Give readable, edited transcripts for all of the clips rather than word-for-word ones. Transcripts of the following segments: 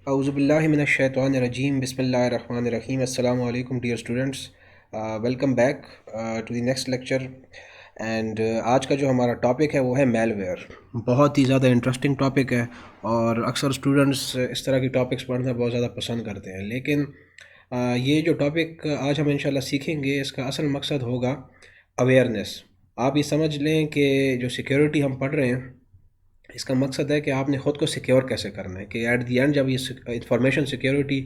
اعوذ باللہ من الشیطان الرجیم، بسم اللہ الرحمن الرحیم۔ السلام علیکم dear students, welcome back to the next lecture. And آج کا جو ہمارا ٹاپک ہے وہ ہے میل ویئر۔ بہت ہی زیادہ انٹرسٹنگ ٹاپک ہے اور اکثر اسٹوڈنٹس اس طرح کی ٹاپکس پڑھنا بہت زیادہ پسند کرتے ہیں، لیکن یہ جو ٹاپک آج ہم انشاءاللہ سیکھیں گے اس کا اصل مقصد ہوگا اویئرنیس۔ آپ یہ سمجھ لیں کہ جو سیکیورٹی ہم پڑھ رہے ہیں اس کا مقصد ہے کہ آپ نے خود کو سیکیور کیسے کرنا ہے، کہ ایٹ دی اینڈ جب یہ انفارمیشن سیکیورٹی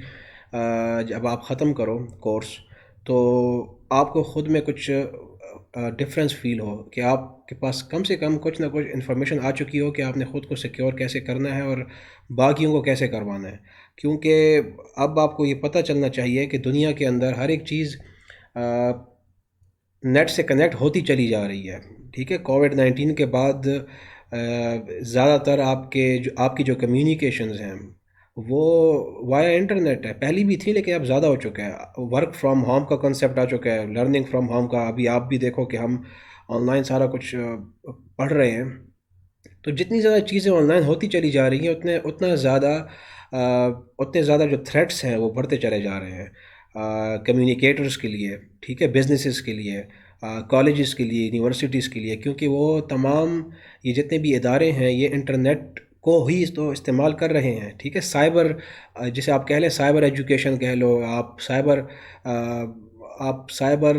جب آپ ختم کرو کورس، تو آپ کو خود میں کچھ ڈفرینس فیل ہو، کہ آپ کے پاس کم سے کم کچھ نہ کچھ انفارمیشن آ چکی ہو کہ آپ نے خود کو سیکیور کیسے کرنا ہے اور باقیوں کو کیسے کروانا ہے۔ کیونکہ اب آپ کو یہ پتہ چلنا چاہیے کہ دنیا کے اندر ہر ایک چیز نیٹ سے کنیکٹ ہوتی چلی جا رہی ہے، ٹھیک ہے۔ کووڈ 19 کے بعد زیادہ تر آپ کی جو کمیونیکیشنز ہیں وہ وایا انٹرنیٹ ہے، پہلی بھی تھی لیکن اب زیادہ ہو چکا ہے۔ ورک فرام ہوم کا کنسیپٹ آ چکا ہے، لرننگ فرام ہوم کا۔ ابھی آپ بھی دیکھو کہ ہم آن لائن سارا کچھ پڑھ رہے ہیں، تو جتنی زیادہ چیزیں آن لائن ہوتی چلی جا رہی ہیں اتنے زیادہ جو تھریٹس ہیں وہ بڑھتے چلے جا رہے ہیں، کمیونیکیٹرز کے لیے، ٹھیک ہے، بزنسز کے لیے، کالجز کے لیے، یونیورسٹیز کے لیے، کیونکہ وہ تمام یہ جتنے بھی ادارے ہیں یہ انٹرنیٹ کو ہی تو استعمال کر رہے ہیں، ٹھیک ہے۔ سائبر جسے آپ کہہ لیں، سائبر ایجوکیشن کہہ لو، آپ سائبر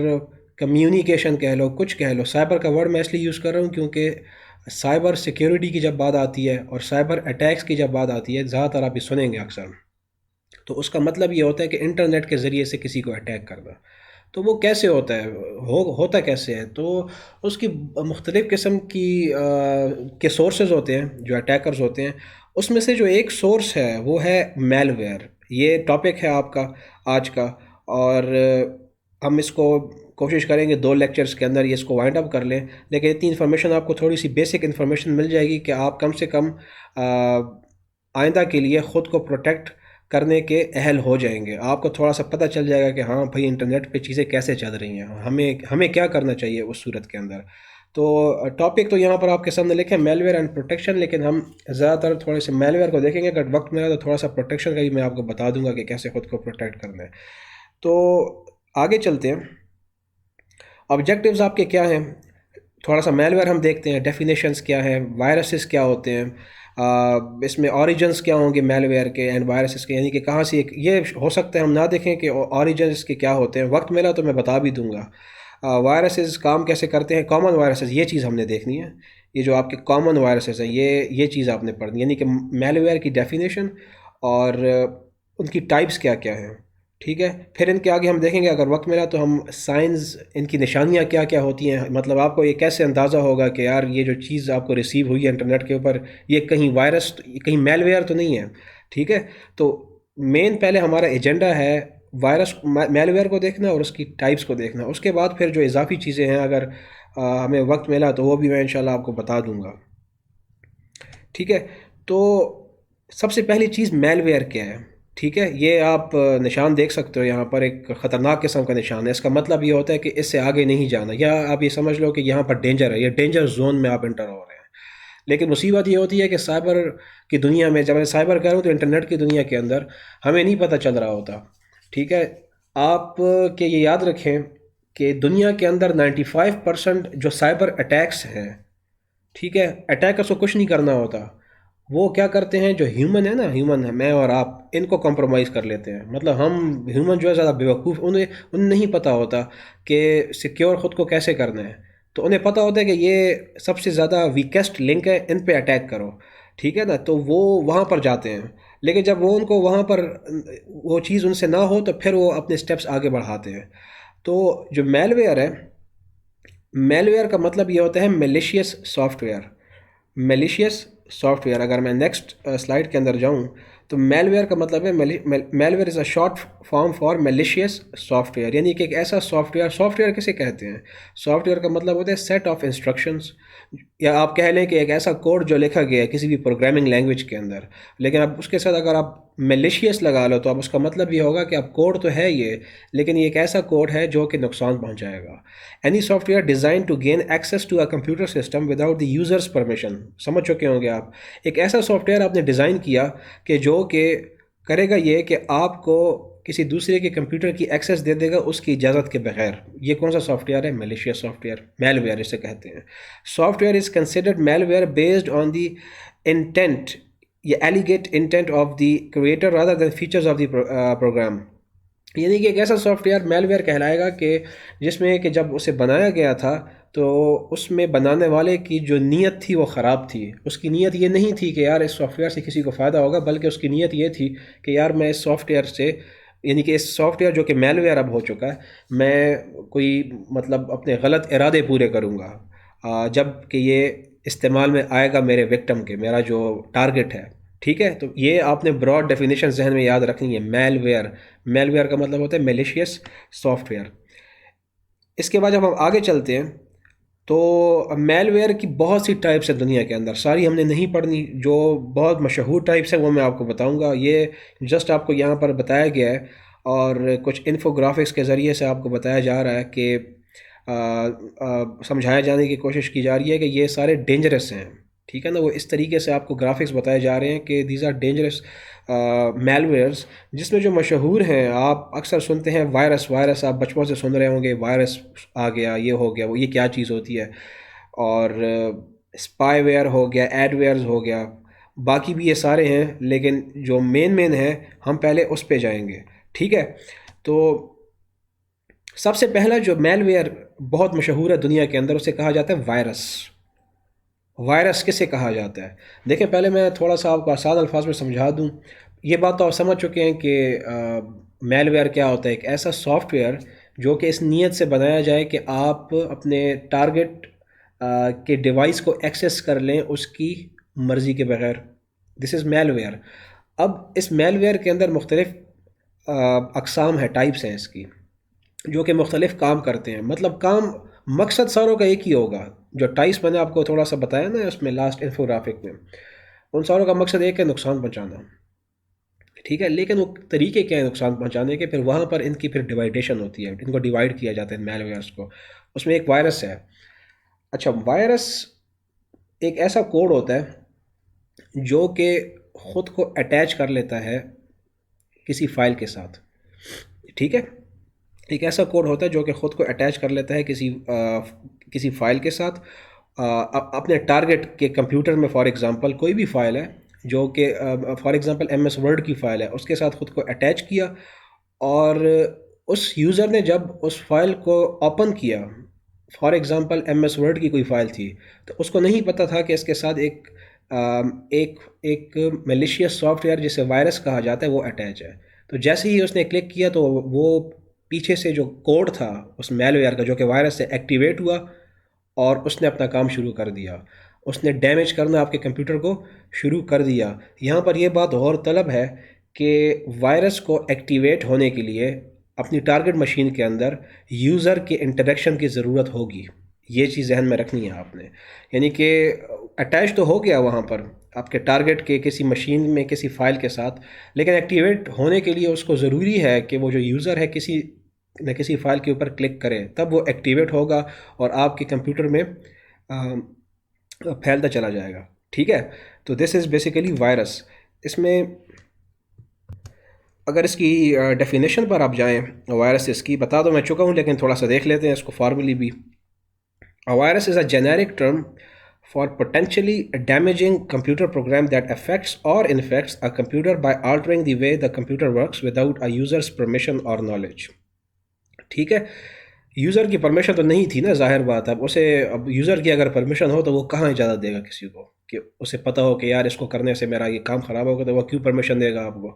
کمیونیکیشن کہہ لو، کچھ کہہ لو۔ سائبر کا ورڈ میں اس لیے یوز کر رہا ہوں کیونکہ سائبر سیکیورٹی کی جب بات آتی ہے اور سائبر اٹیکس کی جب بات آتی ہے، زیادہ تر آپ یہ سنیں گے اکثر، تو اس کا مطلب یہ ہوتا ہے کہ انٹرنیٹ کے ذریعے سے کسی کو اٹیک کرنا۔ تو وہ کیسے ہوتا ہے، ہوتا کیسے ہے؟ تو اس کی مختلف قسم کے سورسز ہوتے ہیں جو اٹیکرز ہوتے ہیں۔ اس میں سے جو ایک سورس ہے وہ ہے میل ویئر۔ یہ ٹاپک ہے آپ کا آج کا، اور ہم اس کو کوشش کریں گے 2 لیکچرز کے اندر یہ اس کو وائنڈ اپ کر لیں، لیکن اتنی انفارمیشن آپ کو، تھوڑی سی بیسک انفارمیشن مل جائے گی کہ آپ کم سے کم آئندہ کے لیے خود کو پروٹیکٹ کرنے کے اہل ہو جائیں گے۔ آپ کو تھوڑا سا پتہ چل جائے گا کہ ہاں بھائی انٹرنیٹ پہ چیزیں کیسے چل رہی ہیں، ہمیں کیا کرنا چاہیے اس صورت کے اندر۔ تو ٹاپک تو یہاں پر آپ کے سامنے لکھیں، میل ویئر اینڈ پروٹیکشن، لیکن ہم زیادہ تر تھوڑے سے میل ویئر کو دیکھیں گے۔ اگر وقت ملا تو تھوڑا سا پروٹیکشن کا بھی میں آپ کو بتا دوں گا کہ کیسے خود کو پروٹیکٹ کرنا ہے۔ تو آگے چلتے ہیں، آبجیکٹیوز آپ کے کیا ہیں۔ تھوڑا سا میل ویئر ہم دیکھتے ہیں، ڈیفینیشنز کیا ہیں، وائرسز کیا ہوتے ہیں، اس میں اوریجنز کیا ہوں گے میل ویئر کے اینڈ وائرسز کے، یعنی کہ کہاں سے یہ ہو سکتا ہے ہم نہ دیکھیں کہ اوریجنز کے کیا ہوتے ہیں۔ وقت ملا تو میں بتا بھی دوں گا۔ وائرسز کام کیسے کرتے ہیں، کامن وائرسز، یہ چیز ہم نے دیکھنی ہے۔ یہ جو آپ کے کامن وائرسز ہیں یہ چیز آپ نے پڑھنی ہے، یعنی کہ میل ویئر کی ڈیفینیشن اور ان کی ٹائپس کیا کیا ہیں، ٹھیک ہے۔ پھر ان کے آگے ہم دیکھیں گے اگر وقت ملا تو ہم سائنز، ان کی نشانیاں کیا کیا ہوتی ہیں، مطلب آپ کو یہ کیسے اندازہ ہوگا کہ یار یہ جو چیز آپ کو ریسیو ہوئی ہے انٹرنیٹ کے اوپر، یہ کہیں وائرس، کہیں میل ویئر تو نہیں ہے، ٹھیک ہے۔ تو مین پہلے ہمارا ایجنڈا ہے وائرس، میل ویئر کو دیکھنا اور اس کی ٹائپس کو دیکھنا۔ اس کے بعد پھر جو اضافی چیزیں ہیں اگر ہمیں وقت ملا تو وہ بھی میں انشاءاللہ آپ کو بتا دوں گا، ٹھیک ہے۔ تو سب سے پہلی چیز میل ویئر کیا ہے، ٹھیک ہے۔ یہ آپ نشان دیکھ سکتے ہو یہاں پر، ایک خطرناک قسم کا نشان ہے۔ اس کا مطلب یہ ہوتا ہے کہ اس سے آگے نہیں جانا، یا آپ یہ سمجھ لو کہ یہاں پر ڈینجر ہے، یہ ڈینجر زون میں آپ انٹر ہو رہے ہیں۔ لیکن مصیبت یہ ہوتی ہے کہ سائبر کی دنیا میں، جب میں سائبر کہہ رہا ہوں تو انٹرنیٹ کی دنیا کے اندر ہمیں نہیں پتہ چل رہا ہوتا، ٹھیک ہے۔ آپ کے یہ یاد رکھیں کہ دنیا کے اندر 95% جو سائبر اٹیکس ہیں، ٹھیک ہے، اٹیکرس کو کچھ نہیں کرنا ہوتا۔ وہ کیا کرتے ہیں، جو ہیومن ہے نا، ہیومن ہے، میں اور آپ، ان کو کمپرومائز کر لیتے ہیں۔ مطلب ہم ہیومن جو ہے زیادہ بیوقوف، انہیں نہیں پتہ ہوتا کہ سیکیور خود کو کیسے کرنا ہے۔ تو انہیں پتہ ہوتا ہے کہ یہ سب سے زیادہ ویکسٹ لنک ہے، ان پہ اٹیک کرو، ٹھیک ہے نا۔ تو وہ وہاں پر جاتے ہیں، لیکن جب وہ ان کو وہاں پر وہ چیز ان سے نہ ہو تو پھر وہ اپنے سٹیپس آگے بڑھاتے ہیں۔ تو جو میل ویئر ہے، میل ویئر کا مطلب یہ ہوتا ہے malicious soft where. میلیشیس soft where, اگر میں نیکسٹ سلائڈ کے اندر جاؤں تو میل ویئر کا مطلب ہے، malware is a short form for malicious software, یعنی کہ ایک ایسا سافٹ ویئر کسے کہتے ہیں؟ سافٹ ویئر کا مطلب ہوتا ہے سیٹ آف انسٹرکشنز، یا آپ کہہ لیں کہ ایک ایسا کوڈ جو لکھا گیا ہے کسی بھی پروگرامنگ لینگویج کے اندر، لیکن اب اس کے ساتھ اگر آپ میلیشیس لگا لو تو اب اس کا مطلب یہ ہوگا کہ اب کوڈ تو ہے یہ، لیکن یہ ایک ایسا کوڈ ہے جو کہ نقصان پہنچائے گا۔ Any software designed to gain access to a computer system without the user's permission, سمجھ چکے ہوں گے آپ۔ ایک ایسا سافٹ ویئر آپ نے ڈیزائن کیا کہ جو کہ کرے گا یہ کہ آپ کو کسی دوسرے کے کمپیوٹر کی ایکسیس دے دے گا اس کی اجازت کے بغیر. یہ کون سا سافٹ ویئر ہے؟ Malicious software, malware اسے کہتے ہیں. Software is considered malware based on the intent یا alleged intent of the creator rather than features of the program. یعنی کہ ایک ایسا سافٹ ویئر میل ویئر کہلائے گا کہ جس میں کہ جب اسے بنایا گیا تھا تو اس میں بنانے والے کی جو نیت تھی وہ خراب تھی. اس کی نیت یہ نہیں تھی کہ یار اس سافٹ ویئر سے کسی کو فائدہ ہوگا، بلکہ اس کی نیت یہ تھی کہ یار میں اس سافٹ ویئر سے، یعنی کہ اس سافٹ ویئر جو کہ میل ویئر اب ہو چکا ہے، میں کوئی مطلب اپنے غلط ارادے پورے کروں گا جب کہ یہ استعمال میں آئے گا میرے وکٹم کے، میرا جو ٹارگٹ ہے. ٹھیک ہے، تو یہ آپ نے براڈ ڈیفینیشن ذہن میں یاد رکھنی ہے. میل ویئر، میل ویئر کا مطلب ہوتا ہے میلیشیس سافٹ ویئر. اس کے بعد جب ہم آگے چلتے ہیں تو میل ویئر کی بہت سی ٹائپس ہیں دنیا کے اندر، ساری ہم نے نہیں پڑھنی. جو بہت مشہور ٹائپس ہیں وہ میں آپ کو بتاؤں گا. یہ جسٹ آپ کو یہاں پر بتایا گیا ہے اور کچھ انفوگرافکس کے ذریعے سے آپ کو بتایا جا رہا ہے کہ سمجھایا جانے کی کوشش کی جا رہی ہے کہ یہ سارے ڈینجرس ہیں. ٹھیک ہے نا، وہ اس طریقے سے آپ کو گرافکس بتائے جا رہے ہیں کہ these are dangerous malwares, جس میں جو مشہور ہیں آپ اکثر سنتے ہیں وائرس آپ بچپن سے سن رہے ہوں گے، وائرس آ گیا، یہ ہو گیا، وہ یہ کیا چیز ہوتی ہے. اور اسپائی ویئر ہو گیا، ایڈ ویئرز ہو گیا، باقی بھی یہ سارے ہیں، لیکن جو مین ہیں ہم پہلے اس پہ جائیں گے. ٹھیک ہے، تو سب سے پہلا جو میل ویئر بہت مشہور ہے دنیا کے اندر اسے کہا جاتا ہے وائرس. وائرس کسے کہا جاتا ہے؟ دیکھیں پہلے میں تھوڑا سا آپ کو آسان الفاظ میں سمجھا دوں. یہ بات تو آپ سمجھ چکے ہیں کہ میل ویئر کیا ہوتا ہے. ایک ایسا سافٹ ویئر جو کہ اس نیت سے بنایا جائے کہ آپ اپنے ٹارگٹ کے ڈیوائس کو ایکسیس کر لیں اس کی مرضی کے بغیر. دس از میل ویئر. اب اس میل ویئر کے اندر مختلف اقسام ہے، ٹائپس ہیں اس کی، جو کہ مختلف کام کرتے ہیں. مطلب مقصد ساروں کا ایک ہی ہوگا. جو ٹائپس میں نے آپ کو تھوڑا سا بتایا نا اس میں لاسٹ انفوگرافک میں، ان ساروں کا مقصد ایک ہے، نقصان پہنچانا. ٹھیک ہے، لیکن وہ طریقے کیا ہے نقصان پہنچانے کے؟ پھر وہاں پر ان کی پھر ڈیوائڈیشن ہوتی ہے، ان کو ڈیوائڈ کیا جاتا ہے میل ویئرس کو. اس میں ایک وائرس ہے. اچھا، وائرس ایک ایسا کوڈ ہوتا ہے جو کہ خود کو اٹیچ کر لیتا ہے کسی فائل کے ساتھ. ٹھیک ہے، ایک ایسا کوڈ ہوتا ہے جو کہ خود کو اٹیچ کر لیتا ہے کسی فائل کے ساتھ اپنے ٹارگٹ کے کمپیوٹر میں. فار ایگزامپل کوئی بھی فائل ہے جو کہ for example M S word کی فائل ہے، اس کے ساتھ خود کو اٹیچ کیا، اور اس یوزر نے جب اس فائل کو اوپن کیا، for example M S word کی کوئی فائل تھی، تو اس کو نہیں پتہ تھا کہ اس کے ساتھ ایک میلیشیس سافٹ ویئر جسے وائرس کہا جاتا ہے وہ اٹیچ ہے. تو جیسے ہی اس نے کلک کیا تو وہ پیچھے سے جو کوڈ تھا اس میل ویئر کا جو کہ وائرس سے ایکٹیویٹ ہوا اور اس نے اپنا کام شروع کر دیا. اس نے ڈیمیج کرنا آپ کے کمپیوٹر کو شروع کر دیا. یہاں پر یہ بات غور طلب ہے کہ وائرس کو ایکٹیویٹ ہونے کے لیے اپنی ٹارگٹ مشین کے اندر یوزر کے انٹریکشن کی ضرورت ہوگی. یہ چیز ذہن میں رکھنی ہے آپ نے. یعنی کہ اٹیچ تو ہو گیا وہاں پر آپ کے ٹارگٹ کے کسی مشین میں کسی فائل کے ساتھ، لیکن ایکٹیویٹ ہونے کے لیے اس کو ضروری ہے کہ وہ جو یوزر ہے کسی نہ کسی فائل کے اوپر کلک کرے، تب وہ ایکٹیویٹ ہوگا اور آپ کے کمپیوٹر میں پھیلتا چلا جائے گا. ٹھیک ہے، تو دس از بیسیکلی وائرس. اس میں اگر اس کی ڈیفینیشن پر آپ جائیں وائرس کی بتا دو میں چکا ہوں، لیکن تھوڑا سا دیکھ لیتے ہیں اس کو فارملی بھی. Virus is a generic term for potentially damaging computer program that affects or infects a computer by altering the way the computer works without a user's permission or knowledge. ٹھیک ہے، یوزر کی permission تو نہیں تھی نا، ظاہر بات ہے. اب یوزر کی اگر پرمیشن ہو تو وہ کہاں اجازت دے گا کسی کو کہ اسے پتہ ہو کہ یار اس کو کرنے سے میرا یہ کام خراب ہوگا، تو وہ کیوں پرمیشن دے گا آپ کو؟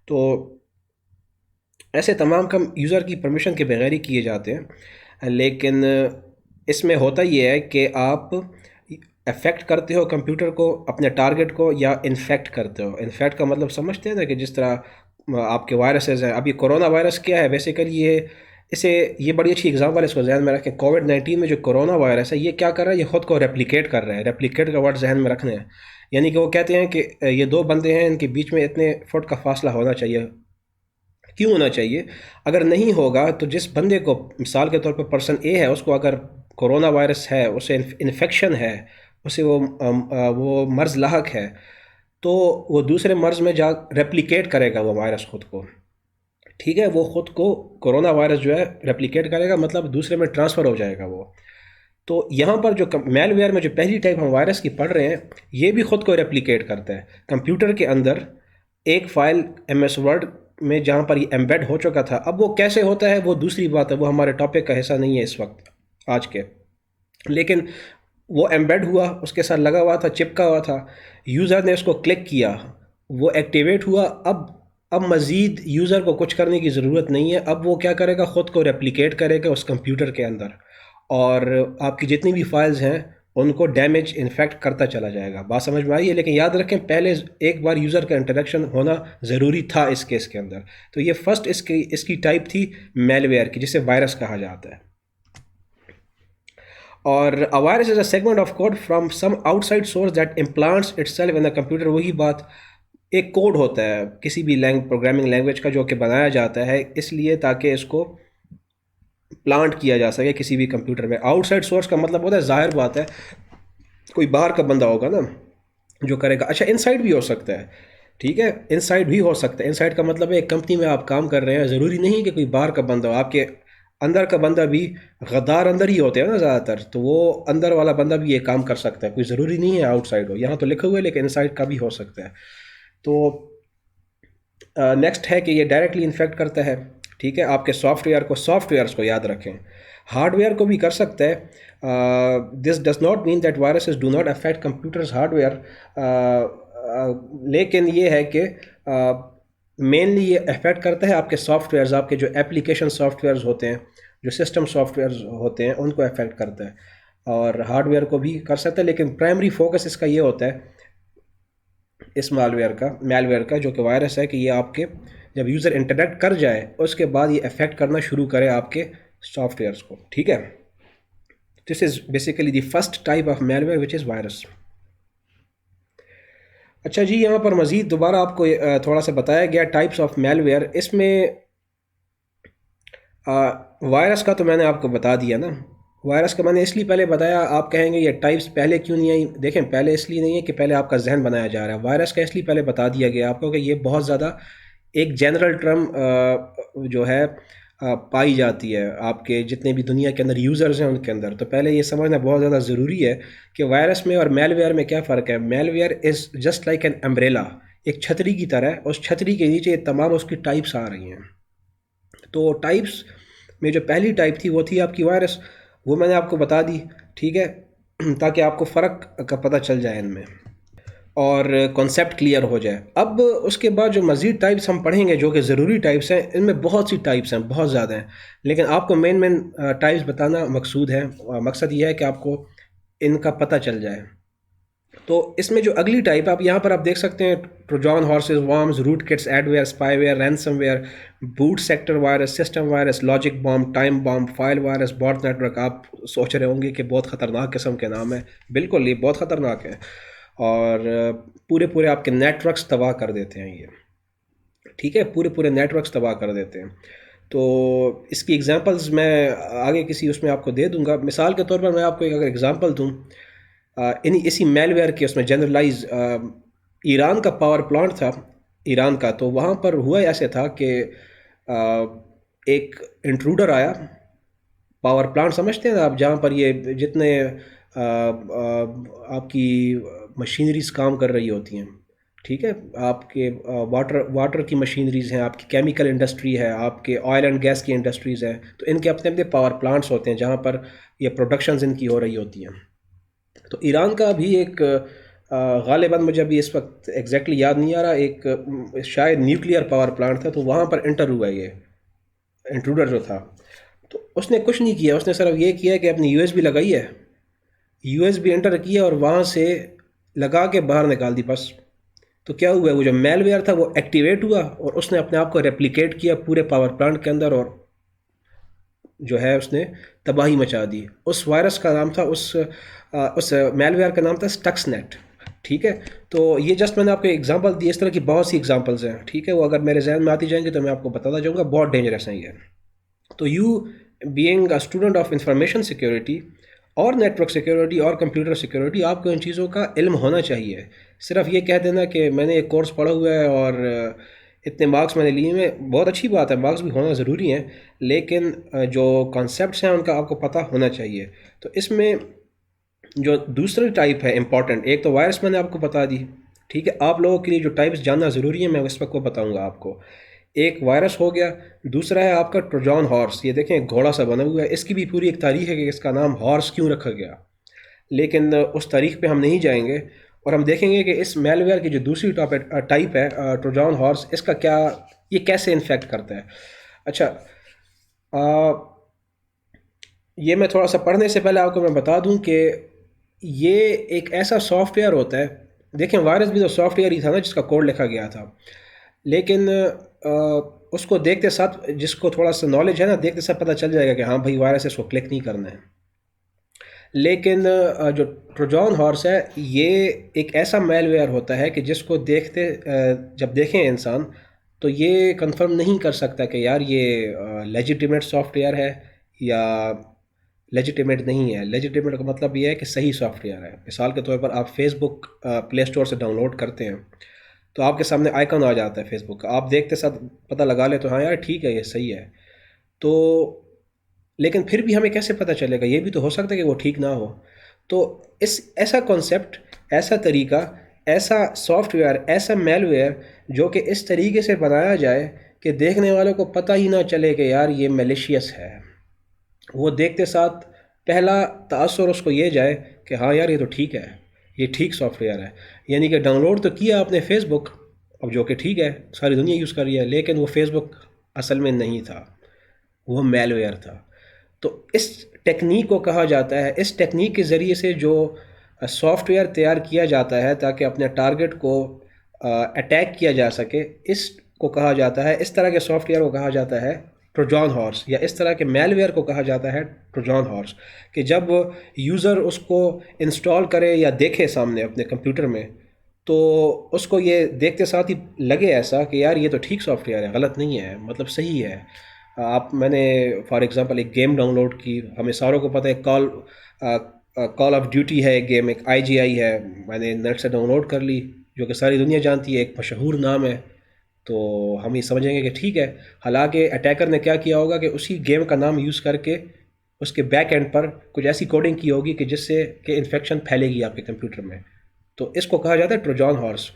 تو ایسے تمام کام یوزر کی پرمیشن کے بغیر ہی کیے جاتے ہیں. لیکن اس میں ہوتا یہ ہے کہ آپ افیکٹ کرتے ہو کمپیوٹر کو، اپنے ٹارگٹ کو، یا انفیکٹ کرتے ہو. انفیکٹ کا مطلب سمجھتے ہیں نا کہ جس طرح آپ کے وائرسز ہیں. اب یہ کورونا وائرس کیا ہے بیسیکلی؟ یہ بڑی اچھی ایگزامپل ہے، اس کو ذہن میں رکھیں. کووڈ-19 میں جو کورونا وائرس ہے یہ کیا کر رہا ہے؟ یہ خود کو ریپلیکیٹ کر رہا ہے. ریپلیکیٹ کا ورڈ ذہن میں رکھنا ہے. یعنی کہ وہ کہتے ہیں کہ یہ دو بندے ہیں، ان کے بیچ میں اتنے فٹ کا فاصلہ ہونا چاہیے. کیوں ہونا چاہیے؟ اگر نہیں ہوگا تو جس بندے کو، مثال کے طور پر پرسن اے ہے، اس کو اگر کورونا وائرس ہے، اسے انفیکشن ہے، اسے وہ مرض لاحق ہے، تو وہ دوسرے مرض میں جا ریپلیکیٹ کرے گا وہ وائرس خود کو، ٹھیک ہے، وہ خود کو کرونا وائرس جو ہے ریپلیکیٹ کرے گا، مطلب دوسرے میں ٹرانسفر ہو جائے گا وہ۔ تو یہاں پر جو میل ویئر میں جو پہلی ٹائپ ہم وائرس کی پڑھ رہے ہیں، یہ بھی خود کو ریپلیکیٹ کرتا ہے کمپیوٹر کے اندر ایک فائل ایم ایس ورڈ میں جہاں پر یہ ایمبیڈ ہو چکا تھا۔ اب وہ کیسے ہوتا ہے وہ دوسری بات ہے، وہ ہمارے ٹاپک کا حصہ نہیں ہے اس وقت آج کے، لیکن وہ ایمبیڈ ہوا، اس کے ساتھ لگا ہوا تھا، چپکا ہوا تھا، یوزر نے اس کو کلک کیا، وہ ایکٹیویٹ ہوا۔ اب مزید یوزر کو کچھ کرنے کی ضرورت نہیں ہے، اب وہ کیا کرے گا، خود کو ریپلیکیٹ کرے گا اس کمپیوٹر کے اندر، اور آپ کی جتنی بھی فائلز ہیں ان کو ڈیمیج انفیکٹ کرتا چلا جائے گا۔ بات سمجھ میں آئی ہے؟ لیکن یاد رکھیں پہلے ایک بار یوزر کا انٹریکشن ہونا ضروری تھا اس کیس کے اندر۔ تو یہ فرسٹ اس کی ٹائپ تھی میل ویئر کی، جسے وائرس کہا جاتا ہے۔ اور a virus is a segment of code from some outside source that implants itself in the computer۔ وہی بات، ایک کوڈ ہوتا ہے کسی بھی پروگرامنگ لینگویج کا جو کہ بنایا جاتا ہے اس لیے تاکہ اس کو پلانٹ کیا جا سکے کسی بھی کمپیوٹر میں۔ آؤٹ سائڈ سورس کا مطلب ہوتا ہے، ظاہر بات ہے کوئی باہر کا بندہ ہوگا نا جو کرے گا۔ اچھا، ان سائڈ بھی ہو سکتا ہے، ٹھیک ہے، ان سائڈ بھی ہو سکتا ہے۔ ان سائڈ کا مطلب ہے ایک کمپنی میں آپ کام کر رہے ہیں، ضروری نہیں کہ کوئی باہر کا بندہ ہو، آپ کے اندر کا بندہ بھی، غدار اندر ہی ہوتے ہیں نا زیادہ تر، تو وہ اندر والا بندہ بھی یہ کام کر سکتا ہے، کوئی ضروری نہیں ہے آؤٹ سائڈ ہو۔ یہاں تو لکھا ہوا ہے لیکن ان سائڈ کا بھی ہو سکتا ہے۔ تو نیکسٹ ہے کہ یہ ڈائریکٹلی انفیکٹ کرتا ہے، ٹھیک ہے، آپ کے سافٹ ویئرس کو یاد رکھیں، ہارڈ ویئر کو بھی کر سکتا ہے۔ This does not mean that viruses do not affect computers hard where, لیکن یہ ہے کہ مینلی یہ افیکٹ کرتا ہے آپ کے سافٹ ویئرز، آپ کے جو اپلیکیشن سافٹ ویئرز ہوتے ہیں، جو سسٹم سافٹ ویئرز ہوتے ہیں، ان کو افیکٹ کرتا ہے، اور ہارڈ ویئر کو بھی کر سکتا ہے، لیکن پرائمری فوکس اس کا یہ ہوتا ہے اس میل ویئر کا جو کہ وائرس ہے، کہ یہ آپ کے جب یوزر انٹریکٹ کر جائے اس کے بعد یہ افیکٹ کرنا شروع کرے آپ کے سافٹ ویئرس کو، ٹھیک ہے۔ This is basically the first type of malware which is virus. اچھا جی، یہاں پر مزید دوبارہ آپ کو تھوڑا سا بتایا گیا ٹائپس آف میل ویئر۔ اس میں وائرس کا تو میں نے آپ کو بتا دیا نا، وائرس کا میں نے اس لیے پہلے بتایا، آپ کہیں گے یہ ٹائپس پہلے کیوں نہیں آئی؟ دیکھیں پہلے اس لیے نہیں ہے کہ پہلے آپ کا ذہن بنایا جا رہا ہے، وائرس کا اس لیے پہلے بتا دیا گیا آپ کو کہ یہ بہت زیادہ ایک جنرل ٹرم جو ہے پائی جاتی ہے آپ کے جتنے بھی دنیا کے اندر یوزرز ہیں ان کے اندر۔ تو پہلے یہ سمجھنا بہت زیادہ ضروری ہے کہ وائرس میں اور میل ویئر میں کیا فرق ہے۔ Malware is just like an umbrella, ایک چھتری کی طرح، اس چھتری کے نیچے تمام اس کی ٹائپس آ رہی ہیں۔ تو ٹائپس میں جو پہلی ٹائپ تھی وہ تھی آپ کی وائرس، وہ میں نے آپ کو بتا دی، ٹھیک ہے، تاکہ آپ کو فرق کا پتہ چل جائے ان میں اور کانسیپٹ کلیئر ہو جائے۔ اب اس کے بعد جو مزید ٹائپس ہم پڑھیں گے جو کہ ضروری ٹائپس ہیں، ان میں بہت سی ٹائپس ہیں، بہت زیادہ ہیں، لیکن آپ کو مین ٹائپس بتانا مقصود ہے، مقصد یہ ہے کہ آپ کو ان کا پتہ چل جائے۔ تو اس میں جو اگلی ٹائپ ہے، یہاں پر آپ دیکھ سکتے ہیں Trojan horses, worms, rootkits, adware, spyware, ransomware, boot sector virus, system virus, logic bomb, time bomb, file virus, bot network. آپ سوچ رہے ہوں گے کہ بہت خطرناک قسم کے نام ہیں، بالکل یہ بہت خطرناک ہے، اور پورے آپ کے نیٹ ورکس تباہ کر دیتے ہیں یہ، ٹھیک ہے، پورے نیٹ ورکس تباہ کر دیتے ہیں۔ تو اس کی ایگزامپلز میں آگے کسی اس میں آپ کو دے دوں گا۔ مثال کے طور پر میں آپ کو اگر ایگزامپل دوں اسی میل ویئر کے، اس میں جنرلائز ایران کا پاور پلانٹ تھا ایران کا، تو وہاں پر ہوا ایسے تھا کہ ایک انٹروڈر آیا، پاور پلانٹ سمجھتے ہیں آپ، جہاں پر یہ جتنے آپ کی مشینریز کام کر رہی ہوتی ہیں، ٹھیک ہے، آپ کے واٹر کی مشینریز ہیں، آپ کی کیمیکل انڈسٹری ہے، آپ کے آئل اینڈ گیس کی انڈسٹریز ہیں، تو ان کے اپنے پاور پلانٹس ہوتے ہیں جہاں پر یہ پروڈکشنز ان کی ہو رہی ہوتی ہیں۔ تو ایران کا بھی ایک غالباً مجھے ابھی اس وقت ایگزیکٹلی یاد نہیں آ رہا، ایک شاید نیوکلیئر پاور پلانٹ تھا، تو وہاں پر انٹر ہوا یہ انٹروڈر جو تھا، تو اس نے کچھ نہیں کیا، اس نے صرف یہ کیا کہ اپنی یو ایس بی لگائی ہے، یو ایس بی انٹر کیا اور وہاں سے لگا کے باہر نکال دی بس۔ تو کیا ہوا، وہ جو میل ویئر تھا وہ ایکٹیویٹ ہوا اور اس نے اپنے آپ کو ریپلیکیٹ کیا پورے پاور پلانٹ کے اندر، اور جو ہے اس نے تباہی مچا دی۔ اس وائرس کا نام تھا، اس میل ویئر کا نام تھا اسٹکس نیٹ، ٹھیک ہے۔ تو یہ جسٹ میں نے آپ کو ایگزامپل دی، اس طرح کی بہت سی ایگزامپلز ہیں، ٹھیک ہے، وہ اگر میرے ذہن میں آتی جائیں گے تو میں آپ کو بتاتا جاؤں گا، بہت ڈینجرس ہیں یہ۔ تو you being a student of information security, اور نیٹ ورک سیکیورٹی اور کمپیوٹر سیکیورٹی، آپ کو ان چیزوں کا علم ہونا چاہیے۔ صرف یہ کہہ دینا کہ میں نے ایک کورس پڑھا ہوا ہے اور اتنے مارکس میں نے لیے ہوئے، بہت اچھی بات ہے، مارکس بھی ہونا ضروری ہیں، لیکن جو کانسیپٹس ہیں ان کا آپ کو پتہ ہونا چاہیے۔ تو اس میں جو دوسری ٹائپ ہے امپورٹنٹ، ایک تو وائرس میں نے آپ کو بتا دی، ٹھیک ہے، آپ لوگوں کے لیے جو ٹائپس جاننا ضروری ہے میں اس وقت کو بتاؤں گا آپ کو۔ ایک وائرس ہو گیا، دوسرا ہے آپ کا ٹروجان ہارس، یہ دیکھیں گھوڑا سا بنا ہوا ہے، اس کی بھی پوری ایک تاریخ ہے کہ اس کا نام ہارس کیوں رکھا گیا، لیکن اس تاریخ پہ ہم نہیں جائیں گے، اور ہم دیکھیں گے کہ اس میل ویئر کی جو دوسری ٹائپ ہے ٹروجان ہارس، اس کا کیا، یہ کیسے انفیکٹ کرتا ہے۔ اچھا، یہ میں تھوڑا سا پڑھنے سے پہلے آپ کو میں بتا دوں کہ یہ ایک ایسا سافٹ ویئر ہوتا ہے، دیکھیں وائرس بھی تو سافٹ ویئر ہی تھا نا جس کا کوڈ لکھا گیا تھا، لیکن اس کو دیکھتے ساتھ جس کو تھوڑا سا نالج ہے نا، دیکھتے ساتھ پتہ چل جائے گا کہ ہاں بھائی وائرس اس کو کلک نہیں کرنا ہے۔ لیکن جو ٹروجان ہارس ہے یہ ایک ایسا میل ویئر ہوتا ہے کہ جس کو دیکھتے جب دیکھیں انسان تو یہ کنفرم نہیں کر سکتا کہ یار یہ لیجیٹیمیٹ سافٹ ویئر ہے یا لیجیٹیمیٹ نہیں ہے۔ لیجیٹیمیٹ کا مطلب یہ ہے کہ صحیح سافٹ ویئر ہے۔ مثال کے طور پر آپ فیس بک پلے اسٹور سے ڈاؤن لوڈ کرتے ہیں تو آپ کے سامنے آئیکن آ جاتا ہے فیس بک کا، آپ دیکھتے ساتھ پتہ لگا لے تو ہاں یار ٹھیک ہے یہ صحیح ہے، تو لیکن پھر بھی ہمیں کیسے پتہ چلے گا، یہ بھی تو ہو سکتا ہے کہ وہ ٹھیک نہ ہو۔ تو ایسا کانسیپٹ، ایسا طریقہ، ایسا سافٹ ویئر، ایسا میل ویئر جو کہ اس طریقے سے بنایا جائے کہ دیکھنے والوں کو پتہ ہی نہ چلے کہ یار یہ میلیشیس ہے، وہ دیکھتے ساتھ پہلا تاثر اس کو یہ جائے کہ ہاں یار یہ تو ٹھیک ہے، یہ ٹھیک سافٹ ویئر ہے، یعنی کہ ڈاؤن لوڈ تو کیا آپ نے فیس بک، اب جو کہ ٹھیک ہے ساری دنیا یوز کر رہی ہے، لیکن وہ فیس بک اصل میں نہیں تھا، وہ میل ویئر تھا۔ تو اس ٹیکنیک کو کہا جاتا ہے، اس ٹیکنیک کے ذریعے سے جو سافٹ ویئر تیار کیا جاتا ہے تاکہ اپنے ٹارگٹ کو اٹیک کیا جا سکے، اس کو کہا جاتا ہے، اس طرح کے سافٹ ویئر کو کہا جاتا ہے ٹروجان ہارس، یا اس طرح کے میل ویئر کو کہا جاتا ہے ٹروجان ہارس، کہ جب یوزر اس کو انسٹال کرے یا دیکھے سامنے اپنے کمپیوٹر میں تو اس کو یہ دیکھتے ساتھ ہی لگے ایسا کہ یار یہ تو ٹھیک سافٹ ویئر ہے، غلط نہیں ہے، مطلب صحیح ہے۔ میں نے فار ایگزامپل ایک گیم ڈاؤن لوڈ کی، ہمیں ساروں کو پتہ ہے کال آف ڈیوٹی ہے، ایک گیم، ایک IGI ہے، میں نے نیٹ سے ڈاؤن لوڈ کر لی، جو کہ ساری دنیا جانتی ہے، ایک مشہور نام ہے، تو ہم یہ سمجھیں گے کہ ٹھیک ہے، حالانکہ اٹیکر نے کیا کیا ہوگا کہ اسی گیم کا نام یوز کر کے اس کے بیک اینڈ پر کچھ ایسی کوڈنگ کی ہوگی کہ جس سے کہ انفیکشن پھیلے گی آپ کے کمپیوٹر میں۔ تو اس کو کہا جاتا ہے ٹروجان ہارس،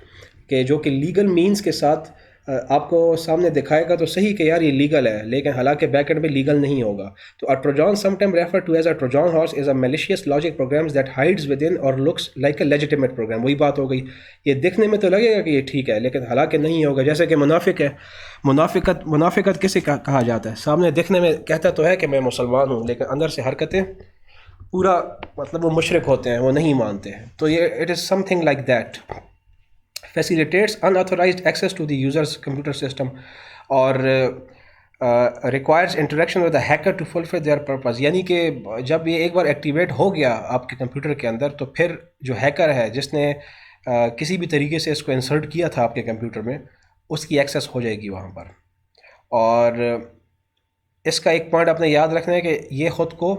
کہ جو کہ لیگل مینز کے ساتھ آپ کو سامنے دکھائے گا تو صحیح کہ یار یہ لیگل ہے، لیکن حالانکہ بیک اینڈ میں لیگل نہیں ہوگا۔ تو Trojan sometimes referred to as a Trojan horse is a malicious logic programs that hides within or looks like a legitimate program. وہی بات ہو گئی، یہ دیکھنے میں تو لگے گا کہ یہ ٹھیک ہے لیکن حالانکہ نہیں ہوگا، جیسے کہ منافق ہے، منافقت کسے کہا جاتا ہے؟ سامنے دیکھنے میں کہتا تو ہے کہ میں مسلمان ہوں، لیکن اندر سے حرکتیں پورا مطلب وہ مشرک ہوتے ہیں، وہ نہیں مانتے ہیں۔ تو یہ it is some thing like that, facilitates unauthorized access to the user's computer system اور requires interaction with the hacker to fulfill their purpose، یعنی کہ جب یہ ایک بار ایکٹیویٹ ہو گیا آپ کے کمپیوٹر کے اندر تو پھر جو ہیکر ہے جس نے کسی بھی طریقے سے اس کو انسرٹ کیا تھا آپ کے کمپیوٹر میں، اس کی ایکسیس ہو جائے گی وہاں پر۔ اور اس کا ایک پوائنٹ آپ نے یاد رکھنا ہے کہ یہ خود کو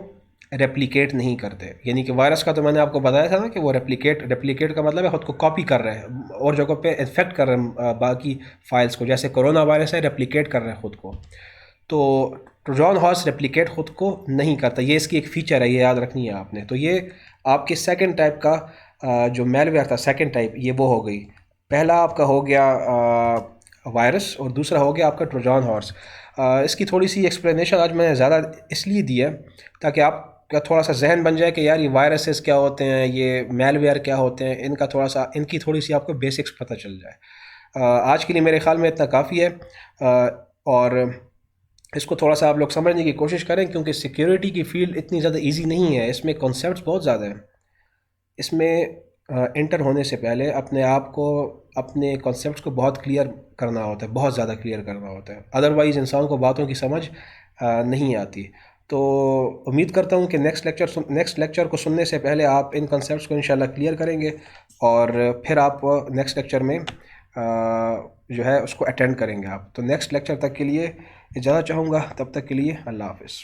ریپلیکیٹ نہیں کرتے، یعنی کہ وائرس کا تو میں نے آپ کو بتایا تھا نا کہ وہ ریپلیکیٹ کا مطلب ہے خود کو کاپی کر رہے ہیں اور جگہ پہ انفیکٹ کر رہے ہیں باقی فائلز کو، جیسے کرونا وائرس ہے ریپلیکیٹ کر رہے ہیں خود کو، تو ٹروجان ہارس ریپلیکیٹ خود کو نہیں کرتا، یہ اس کی ایک فیچر ہے، یہ یاد رکھنی ہے آپ نے۔ تو یہ آپ کے سیکنڈ ٹائپ کا جو میل ویئر تھا، سیکنڈ ٹائپ، یہ وہ ہو گئی۔ پہلا آپ کا ہو گیا وائرس اور دوسرا ہو گیا آپ کا ٹروجان ہارس۔ اس کی تھوڑی سی ایکسپلینیشن آج میں نے زیادہ اس لیے دی ہے تاکہ آپ کا تھوڑا سا ذہن بن جائے کہ یار یہ وائرسز کیا ہوتے ہیں، یہ میل ویئر کیا ہوتے ہیں، ان کی تھوڑی سی آپ کو بیسکس پتہ چل جائے۔ آج کے لیے میرے خیال میں اتنا کافی ہے، اور اس کو تھوڑا سا آپ لوگ سمجھنے کی کوشش کریں، کیونکہ سیکیورٹی کی فیلڈ اتنی زیادہ ایزی نہیں ہے، اس میں کنسیپٹس بہت زیادہ ہیں۔ اس میں انٹر ہونے سے پہلے اپنے آپ کو، اپنے کنسیپٹس کو بہت کلیئر کرنا ہوتا ہے، بہت زیادہ کلیئر کرنا ہوتا ہے، ادروائز انسان کو باتوں کی سمجھ نہیں آتی۔ تو امید کرتا ہوں کہ نیکسٹ لیکچر کو سننے سے پہلے آپ ان کنسیپٹس کو انشاءاللہ کلیئر کریں گے، اور پھر آپ نیکسٹ لیکچر میں جو ہے اس کو اٹینڈ کریں گے آپ۔ تو نیکسٹ لیکچر تک کے لیے اجازت چاہوں گا، تب تک کے لیے اللہ حافظ۔